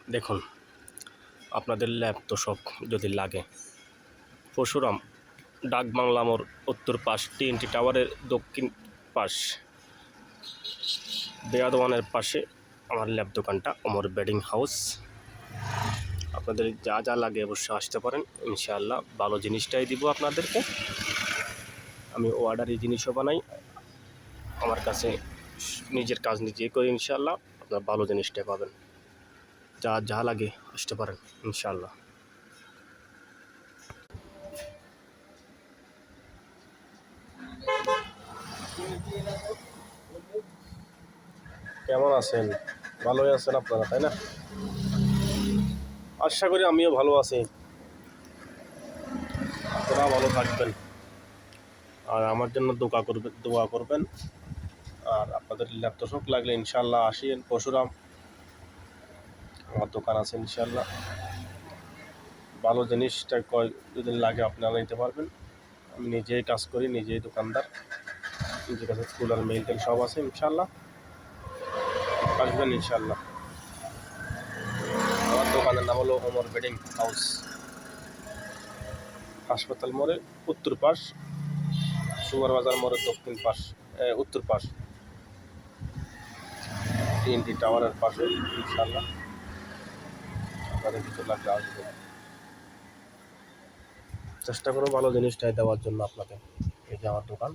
দেখুন, আপনাদের ল্যাব তোষক যদি লাগে, পরশুরাম ডাক বাংলা মোড় উত্তর পাশ, TNT টাওয়ারের দক্ষিণ পাশ, বেয়াদওয়ানের পাশে আমার ল্যাব দোকানটা, ওমর বেডিং হাউস। আপনাদের যা যা লাগে অবশ্যই আসতে পারেন, ইনশাআল্লাহ ভালো জিনিসটাই দিব আপনাদেরকে। আমি অর্ডারি জিনিসও বানাই, আমার কাছে নিজের কাজ নিজেই করি, ইনশাআল্লাহ আপনার ভালো জিনিসটাই পাবেন। যা যা লাগে আসতে পারেন ইনশাআল্লাহ। কেমন আছেন? ভালোই আছেন আপনারা, তাই না? আশা করি আমিও ভালো আছি, আপনারা ভালো থাকবেন আর আমার জন্য দোয়া করবেন। আর আপনাদের ল্যাব তোষক লাগলে ইনশাআল্লাহ আসেন পরশুরাম, আমার দোকান আছে ইনশাআল্লাহ। ভালো জিনিসটা দুদিন লাগে আপনারা নিতে পারবেন। আমি নিজেই কাজ করি, নিজেই দোকানদার, নিজের কাছে কুলার মেইনটেন সব আছে ইনশাআল্লাহ। আসবেন ইনশাআল্লাহ। আমার দোকানের নাম হলো ওমর বেডিং হাউস, হাসপাতাল মোড়ে উত্তর পাশ, সুগার বাজার মোড়ের দক্ষিণ পাশ, উত্তর পাশ, TNT টাওয়ারের পাশে ইনশাআল্লাহ। আপনাদের কিছু লাগলে আসবেন, চেষ্টা করো ভালো জিনিসটাই দেওয়ার জন্য আপনাদের। এই যে আমার দোকান।